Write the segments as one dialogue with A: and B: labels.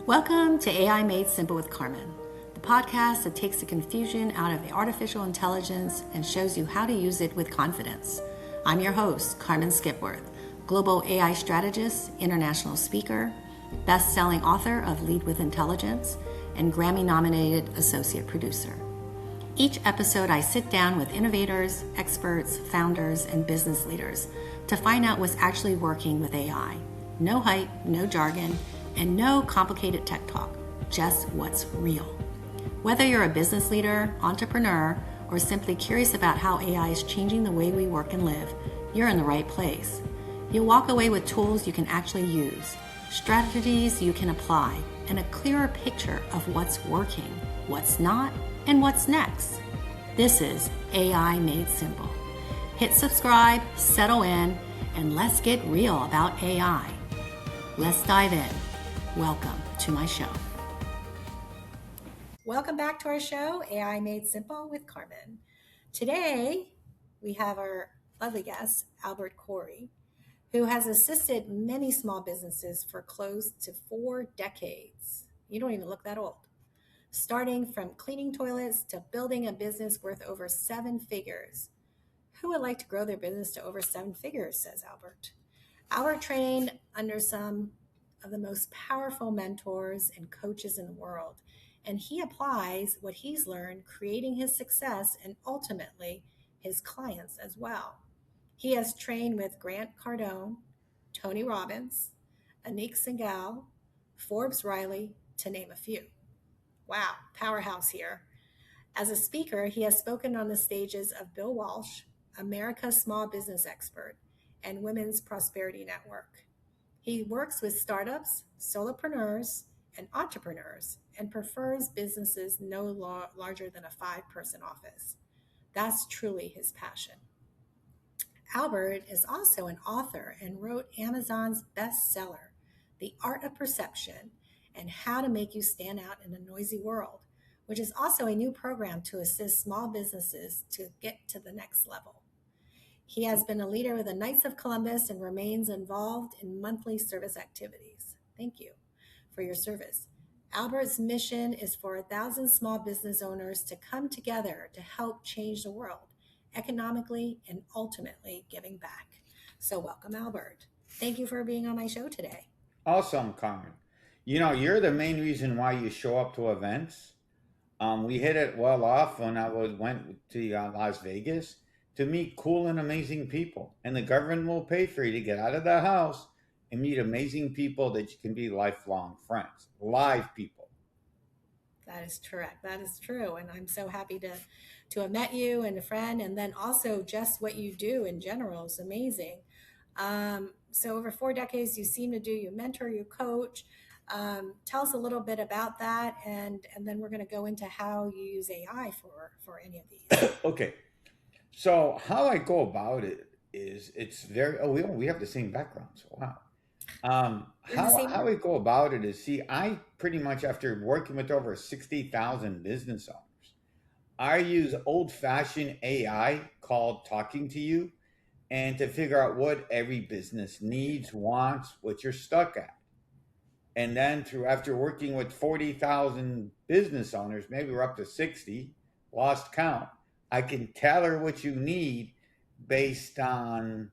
A: Welcome to AI Made Simple with Carmen, the podcast that takes the confusion out of artificial intelligence and shows you how to use it with confidence. I'm your host, Carmen Skipworth, global AI strategist, international speaker, best-selling author of Lead with Intelligence, and Grammy-nominated associate producer. Each episode, I sit down with innovators, experts, founders, and business leaders to find out what's actually working with AI. No hype, no jargon, and no complicated tech talk, just what's real. Whether you're a business leader, entrepreneur, or simply curious about how AI is changing the way we work and live, you're in the right place. You'll walk away with tools you can actually use, strategies you can apply, and a clearer picture of what's working, what's not, and what's next. This is AI Made Simple. Hit subscribe, settle in, and let's get real about AI. Let's dive in. Welcome to my show. Welcome back to our show, AI Made Simple with Carmen. Today, we have our lovely guest, Albert Corey, who has assisted many small businesses for close to 4 decades. You don't even look that old. Starting from cleaning toilets to building a business worth over 7 figures. Who would like to grow their business to over 7 figures, says Albert. Albert trained under some of the most powerful mentors and coaches in the world, and he applies what he's learned, creating his success and ultimately his clients as well. He has trained with Grant Cardone, Tony Robbins, Anik Singhal, Forbes Riley, to name a few. Wow, powerhouse here. As a speaker, he has spoken on the stages of Bill Walsh, America's Small Business Expert, and Women's Prosperity Network. He works with startups, solopreneurs, and entrepreneurs, and prefers businesses no larger than a 5-person office. That's truly his passion. Albert is also an author and wrote Amazon's bestseller, The Art of Perception, and How to Make You Stand Out in a Noisy World, which is also a new program to assist small businesses to get to the next level. He has been a leader with the Knights of Columbus and remains involved in monthly service activities. Thank you for your service. Albert's mission is for 1,000 small business owners to come together to help change the world economically and ultimately giving back. So welcome, Albert. Thank you for being on my show today.
B: Awesome, Carmen. You know, you're the main reason why you show up to events. We hit it well off when I went to Las Vegas to meet cool and amazing people. And the government will pay for you to get out of the house and meet amazing people that you can be lifelong friends, live people.
A: That is correct. That is true. And I'm so happy to have met you and a friend. And then also just what you do in general is amazing. So over 4 decades, you mentor, you coach. Tell us a little bit about that, and then we're going to go into how you use AI for any of these.
B: Okay. So how I go about it is it's very, we have the same backgrounds. Wow. How we go about it is, I pretty much, after working with over 60,000 business owners, I use old-fashioned AI called Talking to You, and to figure out what every business needs, wants, what you're stuck at. And then after working with 40,000 business owners, maybe we're up to 60, lost count, I can tailor what you need based on,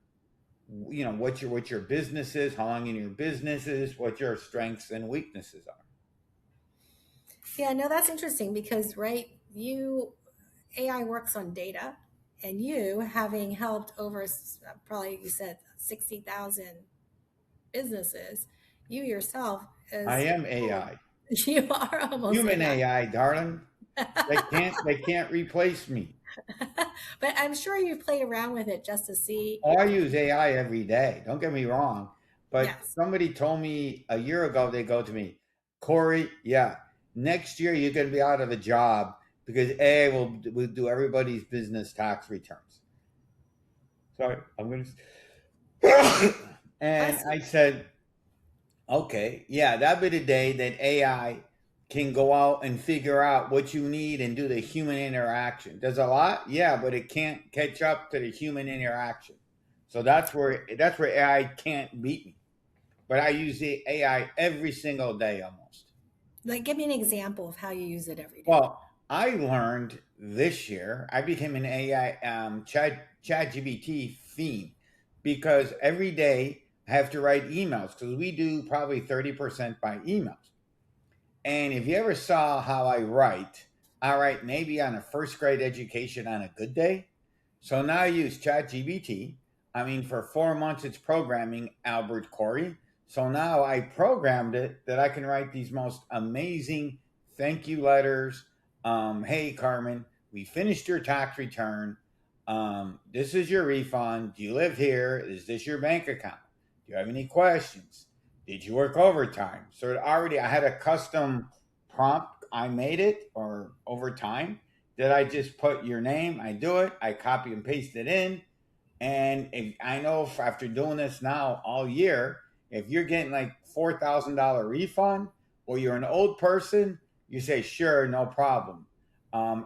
B: what your business is, how long in your business is, what your strengths and weaknesses are.
A: Yeah, no, that's interesting because, right, AI works on data, and you, having helped over, probably you said 60,000 businesses, you yourself
B: I am AI.
A: You are almost
B: human AI, darling. They can't replace me.
A: But I'm sure you played around with it just to see.
B: I use AI every day. Don't get me wrong. But
A: yes.
B: Somebody told me a year ago, they go to me, Corey, next year you're going to be out of a job because AI will do everybody's business tax returns. Sorry, I'm going to. And I said, okay, that'd be the day that AI can go out and figure out what you need and do the human interaction. Does a lot, but it can't catch up to the human interaction. So that's where AI can't beat me. But I use the AI every single day almost.
A: Like, give me an example of how you use it every day.
B: Well, I learned this year, I became an AI ChatGPT fiend because every day I have to write emails because we do probably 30% by emails. And if you ever saw how I write maybe on a first grade education on a good day. So now I use ChatGPT. I mean, for 4 months, it's programming Albert Corey. So now I programmed it that I can write these most amazing thank you letters. Hey, Carmen, we finished your tax return. This is your refund. Do you live here? Is this your bank account? Do you have any questions? Did you work overtime? So I had a custom prompt. I made it or over time that I just put your name. I do it. I copy and paste it in. And if, I know after doing this now all year, if you're getting like $4,000 refund or you're an old person, you say, sure, no problem.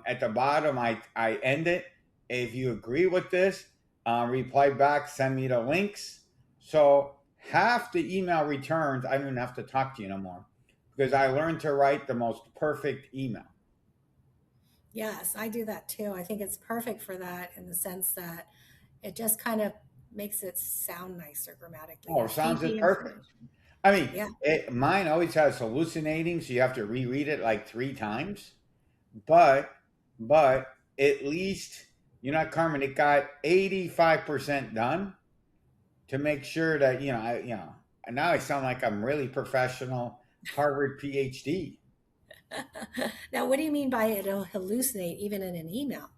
B: At the bottom, I end it. If you agree with this, reply back, send me the links. So half the email returns, I don't even have to talk to you no more because I learned to write the most perfect email.
A: Yes, I do that too. I think it's perfect for that in the sense that it just kind of makes it sound nicer grammatically.
B: Oh,
A: You're
B: it sounds
A: thinking
B: perfect.
A: information.
B: I mean,
A: Yeah.
B: mine always has hallucinating, so you have to reread it like 3 times. But, but at least, Carmen, it got 85% done to make sure that And now I sound like I'm really professional, Harvard PhD,
A: Now, what do you mean by it'll hallucinate even in an email?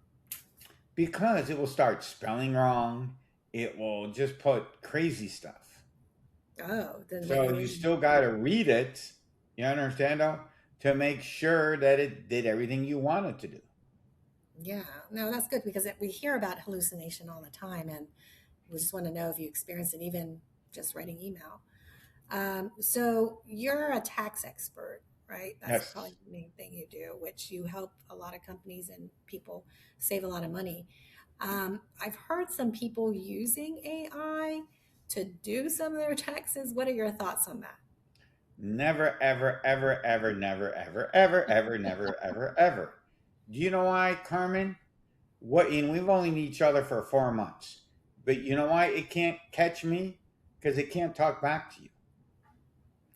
B: because it will start spelling wrong. It will just put crazy stuff.
A: Oh, then what
B: So
A: you
B: you
A: really
B: still got to read it. You understand though, to make sure that it did everything you wanted to do.
A: Yeah, no, that's good because we hear about hallucination all the time, and we just want to know if you experience it, even just writing email. So you're a tax expert, right? That's
B: Yes.
A: probably the main thing you do, which you help a lot of companies and people save a lot of money. I've heard some people using AI to do some of their taxes. What are your thoughts on that?
B: Never, ever, ever, ever, never, ever, ever, ever, never, ever, ever. Do you know why, Carmen? And we've only known each other for 4 months. But you know why it can't catch me? Because it can't talk back to you.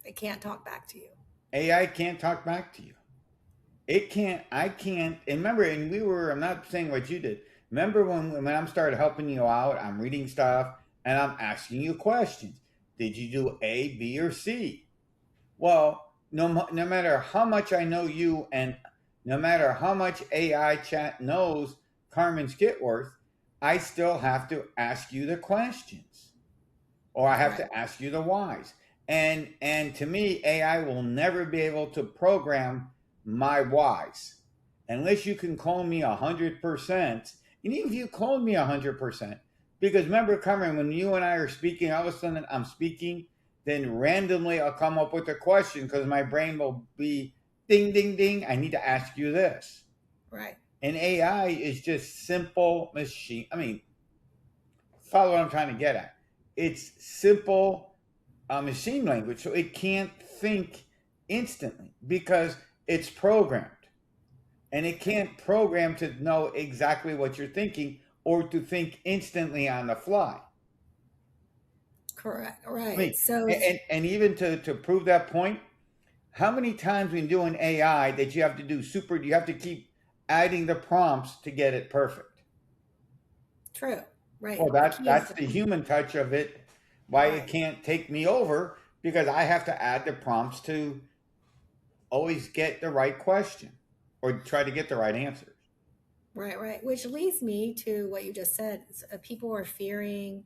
A: They can't talk back to you.
B: AI can't talk back to you. It can't, I can't. And remember, I'm not saying what you did. Remember when I'm started helping you out, I'm reading stuff and I'm asking you questions. Did you do A, B, or C? Well, no matter how much I know you and no matter how much AI chat knows Carmen Skipworth, I still have to ask you the questions or I have
A: Right.
B: to ask you the whys. And to me, AI will never be able to program my whys unless you can clone me 100%. And even if you clone me 100%, because remember, Cameron, when you and I are speaking, all of a sudden I'm speaking, then randomly I'll come up with a question because my brain will be ding, ding, ding. I need to ask you this.
A: Right.
B: And AI is just simple machine. I mean, follow what I'm trying to get at. It's simple machine language, so it can't think instantly because it's programmed. And it can't program to know exactly what you're thinking or to think instantly on the fly.
A: Correct.
B: I
A: Right.
B: mean,
A: So
B: and even to prove that point, how many times when doing AI that you have to keep adding the prompts to get it perfect?
A: true.
B: Well,
A: Right. The
B: that's
A: key is
B: that's
A: the
B: the human touch of it. Why it
A: right.
B: can't take me over because I have to add the prompts to always get the right question or try to get the right answers.
A: Right. Right. Which leads me to what you just said. People are fearing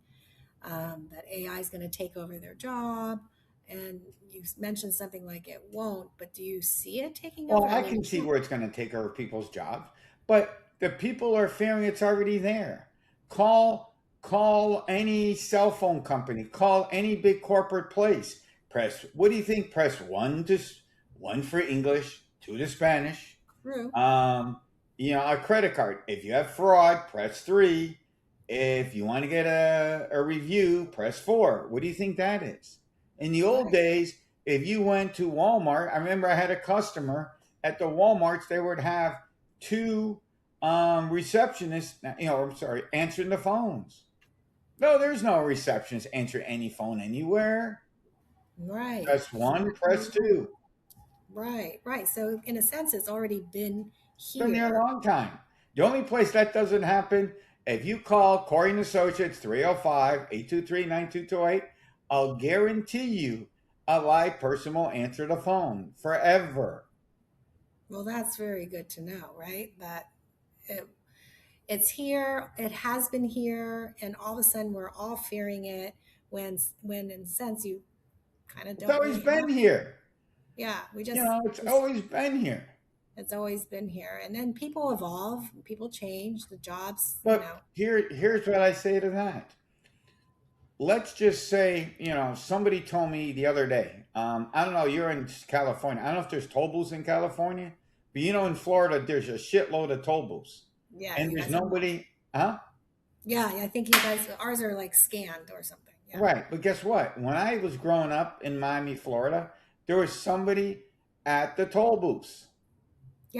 A: that AI is going to take over their job. And you mentioned something like it won't, but do you see it taking
B: Well,
A: over? I
B: I
A: mean,
B: can see where it's going to take over people's jobs, but the people are fearing it's already there. Call any cell phone company. Call any big corporate place. Press. What do you think? Press one for English, two to Spanish.
A: true.
B: Um, a credit card. If you have fraud, press 3. If you want to get a review, press 4. What do you think that is? In the old
A: Right.
B: days, if you went to Walmart, I remember I had a customer at the Walmarts, they would have two receptionists, I'm sorry, answering the phones. No, there's no receptionist answer any phone anywhere.
A: Right.
B: Press one, press two.
A: Right. Right. So in a sense, it's already been
B: Been there a
A: here.
B: long time. The only place that doesn't happen, if you call Corey and Associates 305-823-9228, I'll guarantee you a live person will answer the phone forever.
A: Well, that's very good to know, right? That it, it's here, it has been here, and all of a sudden we're all fearing it when in a sense you kind of
B: It's
A: don't
B: always
A: really have.
B: been here.
A: Yeah, we
B: It's
A: just
B: always been here.
A: it's always been here. And then people evolve, people change, the jobs,
B: But here's what I say to that. Let's just say, somebody told me the other day, I don't know, you're in California. I don't know if there's toll booths in California, but in Florida, there's a shitload of toll booths.
A: yeah,
B: And
A: you
B: there's
A: guys have,
B: nobody, huh?
A: yeah, I think you guys, ours are like scanned or something. Yeah.
B: Right. But guess what? When I was growing up in Miami, Florida, there was somebody at the toll booths,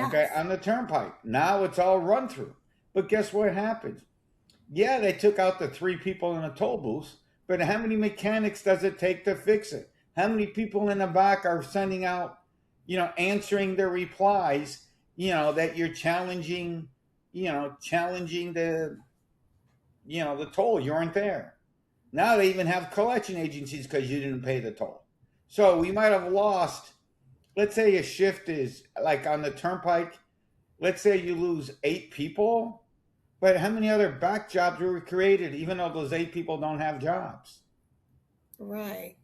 B: okay,
A: Yes.
B: on the turnpike. Now it's all run through. But guess what happens? Yeah, they took out the three people in the toll booths, but how many mechanics does it take to fix it? How many people in the back are sending out, answering their replies, that you're challenging, challenging the toll. You weren't there. Now they even have collection agencies because you didn't pay the toll. So we might have lost, let's say a shift is like on the turnpike, let's say you lose 8 people, but how many other back jobs were created, even though those 8 people don't have jobs?
A: Right.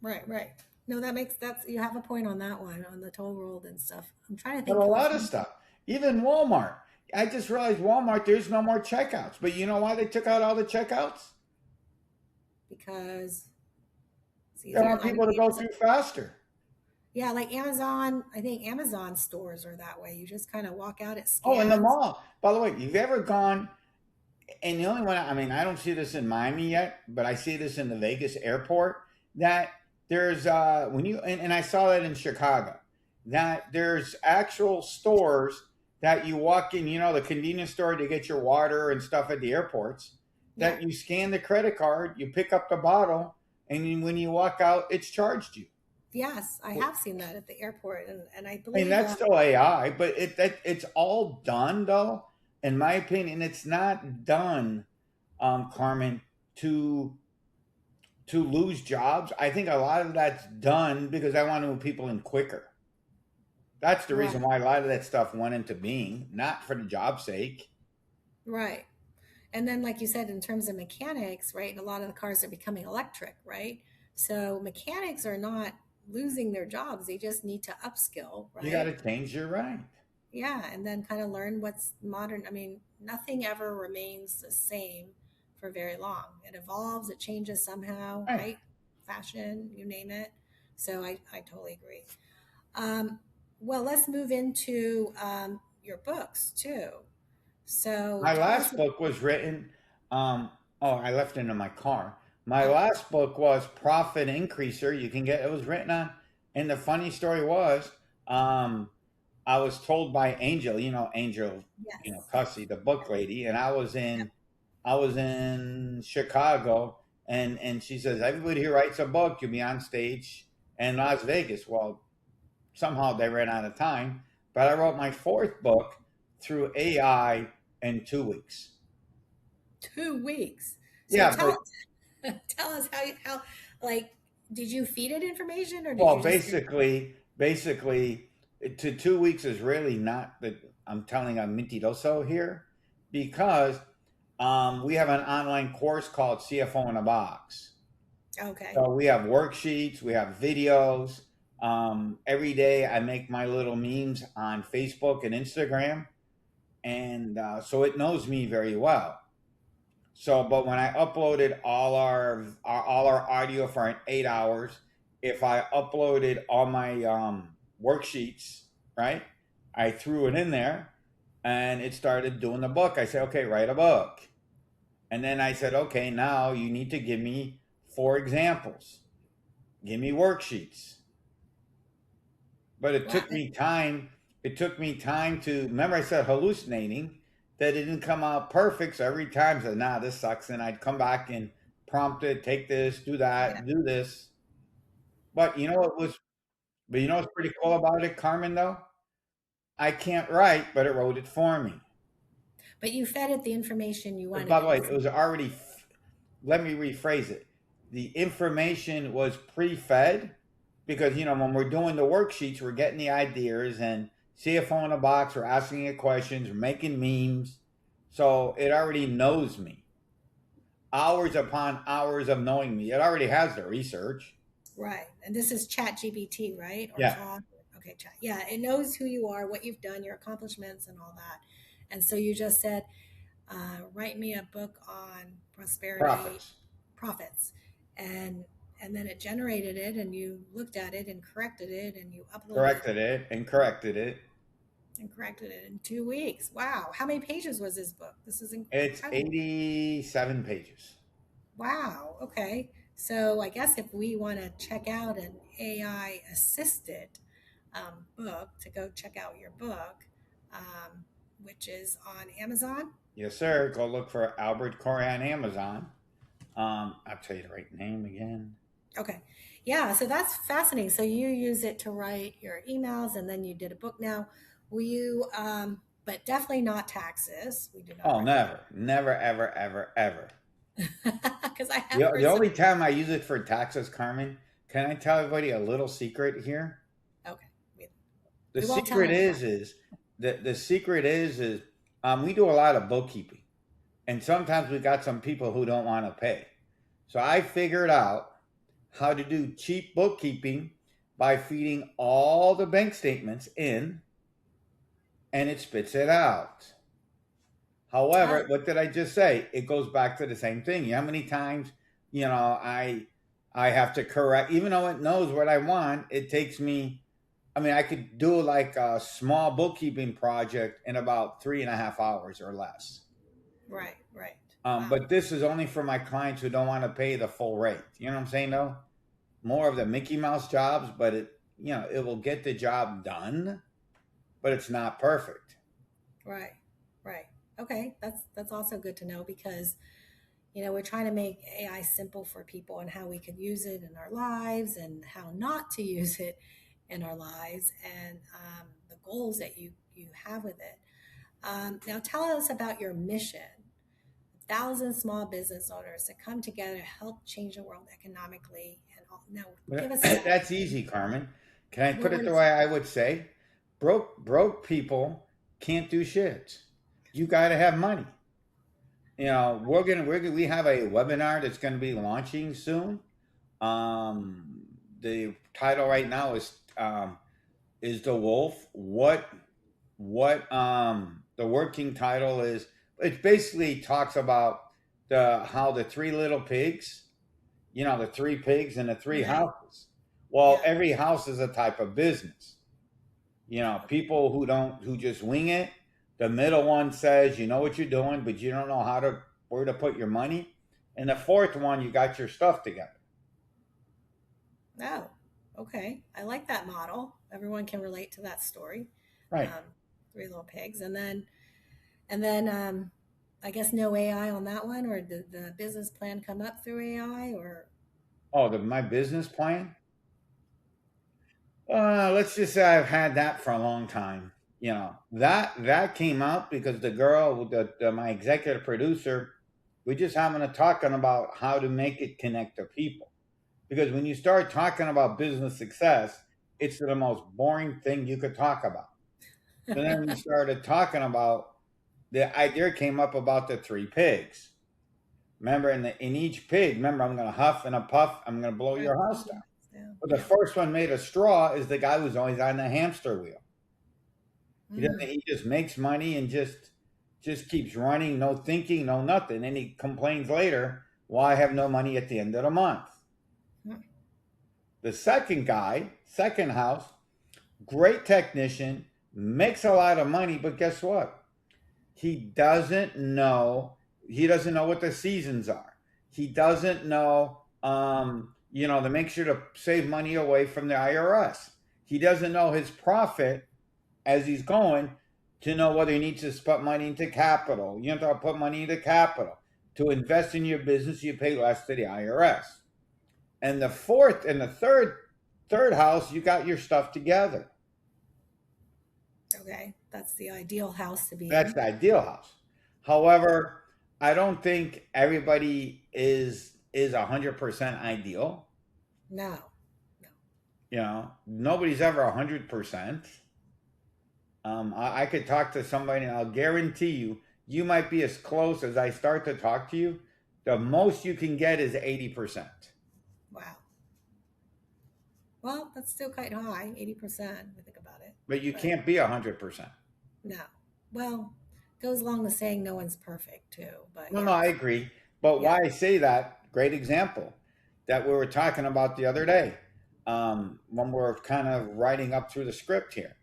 A: Right. Right. No, that's you have a point on that one on the toll road and stuff. I'm trying to
B: But a
A: think of
B: lot of stuff, even Walmart. I just realized Walmart, there's no more checkouts. But you know why they took out all the checkouts?
A: because it's
B: They
A: easier.
B: want
A: I know
B: people to go
A: Amazon,
B: through faster.
A: yeah, like Amazon. I think Amazon stores are that way. You just kind of walk out, it
B: Oh, in the
A: scans.
B: mall. By the way, you've ever gone, and the only one, I mean, I don't see this in Miami yet, but I see this in the Vegas airport, that there's, when you, and I saw that in Chicago, that there's actual stores that you walk in, the convenience store to get your water and stuff at the airports,
A: Yeah.
B: that you scan the credit card, you pick up the bottle, and when you walk out, it's charged you.
A: Yes, I have seen that at the airport, and I
B: I mean,
A: believe
B: that's still AI, but it's all done though. In my opinion, it's not done, Carmen, to lose jobs. I think a lot of that's done because I want to move people in quicker. That's the reason
A: right,
B: why a lot of that stuff went into being, not for the job's sake.
A: right. And then, like you said, in terms of mechanics, right? A lot of the cars are becoming electric, right? So mechanics are not losing their jobs; they just need to upskill,
B: You got
A: right?
B: to change your right.
A: Yeah, and then kind of learn what's modern. I mean, nothing ever remains the same for very long. It evolves, it changes somehow,
B: Right.
A: right? Fashion, you name it. So I totally agree. Um, well, let's move into your books too. So
B: My
A: tell us.
B: last book was written. Oh, I left it in my car. My
A: Oh,
B: last book was Profit Increaser. You can get it was written on, and the funny story was, um, I was told by Angel, Angel,
A: yes.
B: Cussy, the book lady, and
A: Yep.
B: I was in Chicago, and she says everybody who writes a book, you'll be on stage in Las Vegas. Well, somehow they ran out of time, but I wrote my fourth book through AI in 2 weeks.
A: 2 weeks. So
B: Yeah, but
A: tell us how like did you feed it information or did
B: well,
A: you just
B: basically, to 2 weeks is really not that I'm telling a mentiroso here, because we have an online course called CFO in a Box.
A: okay.
B: So we have worksheets, we have videos. Every day I make my little memes on Facebook and Instagram, and so it knows me very well. So, but when I uploaded all our audio for an 8 hours, if I uploaded all my worksheets, right, I threw it in there, and it started doing the book. I said, okay, write a book, and then I said, okay, now you need to give me 4 examples, give me worksheets. but it
A: Wow.
B: took me time. It took me time to remember. I said hallucinating that it didn't come out perfect. So every time I said, "Nah, this sucks," and I'd come back and prompt it, take this, do
A: Yeah.
B: that, do this. But you know what was? But you know what's pretty cool about it, Carmen? Though I can't write, but it wrote it for me.
A: But you fed it the information you
B: But
A: wanted
B: by the
A: it
B: way,
A: to
B: it
A: see.
B: was already. Let me rephrase it. The information was pre-fed because when we're doing the worksheets, we're getting the ideas and CFO in a box, we're asking it questions, we're making memes. So it already knows me. Hours upon hours of knowing me. It already has the research.
A: Right. And this is ChatGPT, right? Or
B: Yeah,
A: Claude. Okay, Chat. Yeah, it knows who you are, what you've done, your accomplishments, and all that. And so you just said, write me a book on prosperity
B: profits.
A: profits, and then it generated it, and you looked at it and corrected it, and you uploaded
B: Corrected it and corrected it.
A: and corrected it in 2 weeks. Wow. How many pages was this book? This is
B: It's
A: incredible.
B: 87 pages.
A: Wow. Okay. So I guess if we want to check out an AI assisted book, to go check out your book, which is on Amazon.
B: Yes, sir. Go look for Albert Corey on Amazon. I'll tell you the right name again.
A: Okay. Yeah. So that's fascinating. So you use it to write your emails, and then you did a book now. Will you, but definitely not taxes. We do not
B: Oh,
A: recommend
B: never, never, ever, ever, ever.
A: because I have
B: The
A: heard some.
B: only time I use it for taxes, Carmen, can I tell everybody a little secret here?
A: Okay. We,
B: The
A: we won't tell
B: secret
A: anyone.
B: is the secret is we do a lot of bookkeeping, and sometimes we got some people who don't want to pay. So I figured out how to do cheap bookkeeping by feeding all the bank statements in, and it spits it out.
A: Oh,
B: However, what did I just say? It goes back to the same thing. You know how many times, I have to correct, even though it knows what I want, it takes me, I mean, I could do like a small bookkeeping project in about 3.5 hours or less.
A: right. Right. Wow.
B: But this is only for my clients who don't want to pay the full rate. You know what I'm saying though? More of the Mickey Mouse jobs, but it will get the job done, but it's not perfect.
A: Right. Right. Okay. That's also good to know because we're trying to make AI simple for people and how we could use it in our lives and how not to use it in our lives and the goals that you have with it. Now, tell us about your mission. 1,000 small business owners that come together to help change the world economically. And all. Now, give us
B: That's easy, Carmen. Can I put
A: what
B: it the
A: is
B: way I would say? Broke people can't do shit. You got to have money. We have a webinar that's gonna be launching soon. The title right now is the wolf. What the working title is? It basically talks about the how the three little pigs, the three pigs and the three
A: right?
B: houses. Well,
A: Yeah.
B: every house is a type of business. People who just wing it. The middle one says you know what you're doing, but you don't know where to put your money. And the fourth one, you got your stuff together.
A: Oh, okay. I like that model. Everyone can relate to that story.
B: Right.
A: Um, Three Little Pigs, and then I guess no AI on that one, or did the business plan come up through AI, or
B: Oh, my business plan. Let's just say I've had that for a long time. That came out because the girl, my executive producer, we just having a talking about how to make it connect to people. Because when you start talking about business success, it's the most boring thing you could talk about. So then we started talking about the idea came up about the three pigs. Remember, in each pig, remember, I'm going to huff and a puff. I'm going to blow
A: right?
B: your house down. But the
A: Yeah.
B: first one made of straw is the guy who's always on the hamster wheel. He doesn't.
A: Mm.
B: He just makes money and just keeps running, no thinking, no nothing. And he complains later, "Well, I have no money at the end of the month."
A: Mm.
B: The second guy, second house, great technician, makes a lot of money, but guess what? He doesn't know. He doesn't know what the seasons are. He doesn't know. To make sure to save money away from the IRS. He doesn't know his profit as he's going to know whether he needs to put money into capital. You have to put money into capital. To invest in your business, you pay less to the IRS. And the fourth and the third house, you got your stuff together.
A: Okay, that's the ideal house to be
B: That's
A: in.
B: the ideal house. However, I don't think everybody is 100% ideal.
A: No, no.
B: You know, nobody's ever 100%. I could talk to somebody, and I'll guarantee you, you might be as close as I start to talk to you. The most you can get is 80%.
A: Wow. Well, that's still quite high, 80%, if you think about it.
B: But you
A: But
B: can't be 100%.
A: no. Well, goes along with saying no one's perfect too. But
B: No, no, I
A: yes.
B: agree. But
A: Yeah.
B: why I say that, great example that we were talking about the other day, when we're kind of writing up through the script here.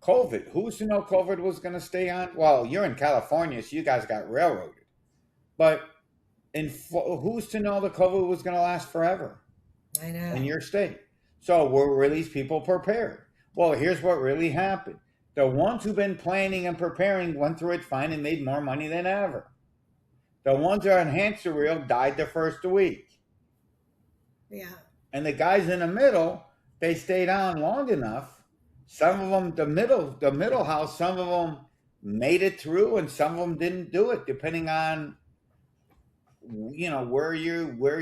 B: COVID. Who's to know COVID was going to stay on? Well, you're in California, so you guys got railroaded. But who's to know the COVID was going to last forever
A: I
B: in
A: know.
B: your state? So were these people prepared? Well, here's what really happened. The ones who've been planning and preparing went through it fine and made more money than ever. The ones that are on hamster wheel died the first week.
A: Yeah.
B: And the guys in the middle, they stayed on long enough. Some of them, the middle house, some of them made it through, and some of them didn't do it, depending on where you were,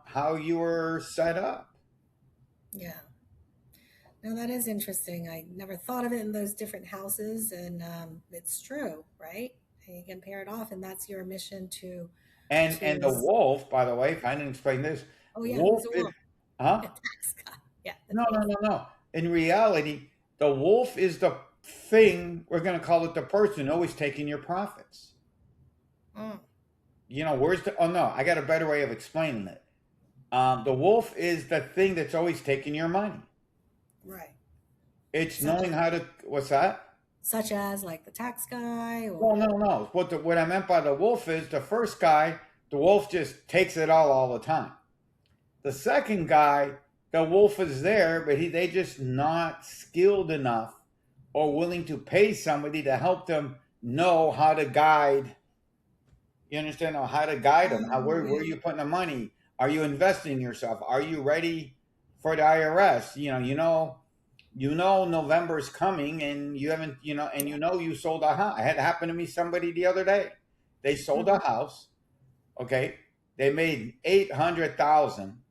B: how you were set up.
A: Yeah. No, that is interesting. I never thought of it in those different houses, and it's true, right? And you can pair it off, and that's your mission
B: And
A: to.
B: the wolf, by the way, if I didn't explain this,
A: Oh yeah,
B: wolf
A: who's the
B: is,
A: wolf?
B: huh?
A: The tax guy. Yeah, the
B: No, no,
A: thief.
B: no, no. In reality, the wolf is the thing, we're going to call it the person always taking your profits.
A: Mm,
B: Oh no, I got a better way of explaining it. The wolf is the thing that's always taking your money.
A: right.
B: It's
A: Such
B: knowing how to, what's that?
A: such as like the tax guy,
B: Well,
A: or
B: no, no. What I meant by the wolf is the first guy, the wolf just takes it all the time. The second guy, the wolf is there, but they just not skilled enough or willing to pay somebody to help them know how to guide. You understand how to guide them? Where are
A: yeah,
B: you putting the money? Are you investing in yourself? Are you ready for the IRS? You know November's coming, and you haven't, and
A: yeah.
B: you sold a house. It had happened to me somebody the other day. They sold
A: Hmm.
B: a house. Okay, they made 800,000,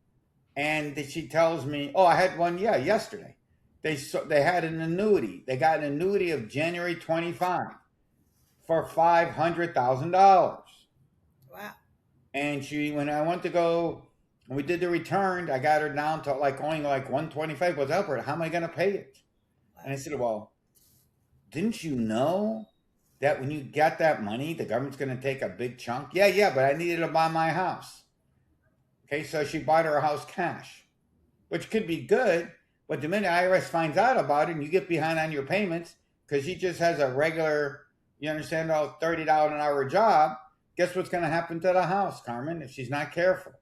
B: and she tells me, "Oh, I had one, yeah, yesterday." They had an annuity. They got an annuity of January 25 for $500,000.
A: Wow.
B: And when I went to go, when we did the return, I got her down to like only like 125. Was help her. How am I going to pay it? And I
A: Wow.
B: said, well, didn't you know that when you get that money, the government's going to take a big chunk? Yeah, yeah, but I needed to buy my house. Okay, so she bought her house cash, which could be good, but the minute IRS finds out about it and you get behind on your payments because she just has a regular, you understand, $30 an hour job, guess what's going to happen to the house, Carmen, if she's not careful?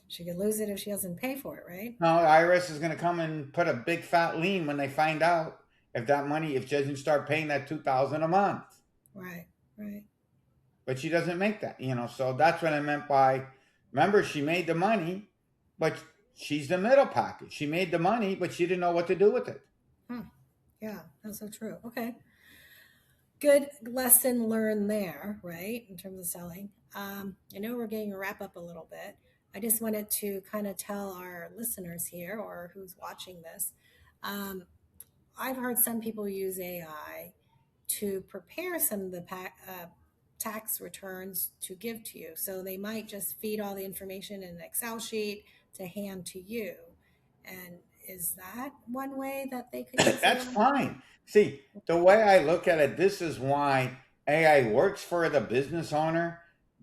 A: She could lose it if she doesn't pay for it, right?
B: No, the IRS is going to come and put a big fat lien when they find out if she doesn't start paying that 2,000 a month.
A: Right. Right.
B: But she doesn't make that. So that's what I meant by, remember, she made the money, but she's the middle pocket. She made the money, but she didn't know what to do with it.
A: Hmm. Yeah, that's so true. Okay. Good lesson learned there, right? In terms of selling. I know we're getting to wrap up a little bit. I just wanted to kind of tell our listeners here or who's watching this. Um, I've heard some people use AI to prepare some of the tax returns to give to you. So they might just feed all the information in an Excel sheet to hand to you. And is that one way that they could use
B: That's
A: AI?
B: fine. See, the way I look at it, this is why AI works for the business owner,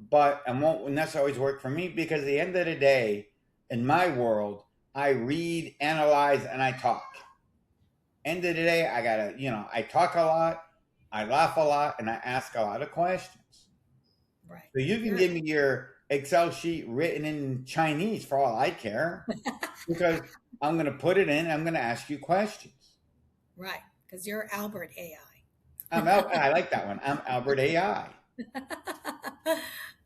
B: but and won't necessarily always work for me because at the end of the day, in my world, I read, analyze, and I talk. End of the day, I talk a lot, I laugh a lot, and I ask a lot of questions.
A: Right.
B: So you can
A: You're
B: give me your Excel sheet written in Chinese for all I care, because I'm going to put it in. I'm going to ask you questions.
A: Right, because you're Albert AI.
B: I like that one. I'm Albert AI.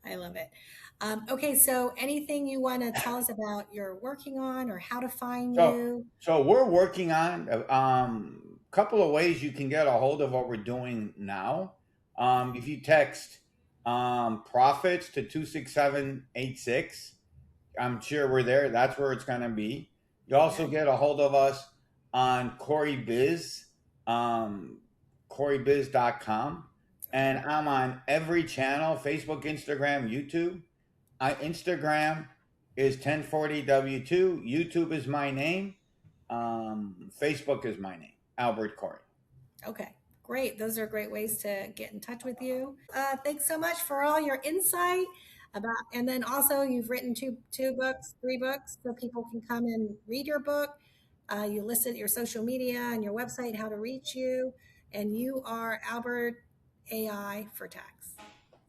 A: I love it. Okay, so anything you want to tell us about you're working on or how to find
B: So,
A: you?
B: so we're working on a couple of ways you can get a hold of what we're doing now. If you text profits to 26786, I'm sure we're there. That's where it's going to be. You also
A: Okay.
B: get a hold of us on Corey Biz, um, CoreyBiz.com. And
A: Okay.
B: I'm on every channel: Facebook, Instagram, YouTube. Instagram is 1040W2. YouTube is my name. Facebook is my name, Albert Corey.
A: Okay. Great. Those are great ways to get in touch with you. Thanks so much for all your insight about, and then also you've written two books, three books, so people can come and read your book. You listed your social media and your website, how to reach you, and you are Albert AI for tax.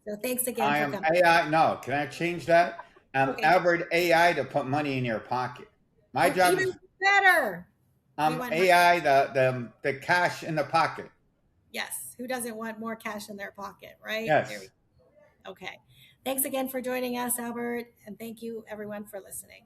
A: So thanks again
B: I
A: for
B: am
A: coming.
B: AI. No, can I change that? I'm
A: Okay.
B: Albert AI to put money in your pocket. My
A: Oh,
B: job
A: even
B: is
A: better. We
B: I'm
A: want money.
B: AI, the cash in the pocket.
A: Yes. Who doesn't want more cash in their pocket, right? There we
B: Yes.
A: go. Okay. Thanks again for joining us, Albert. And thank you, everyone, for listening.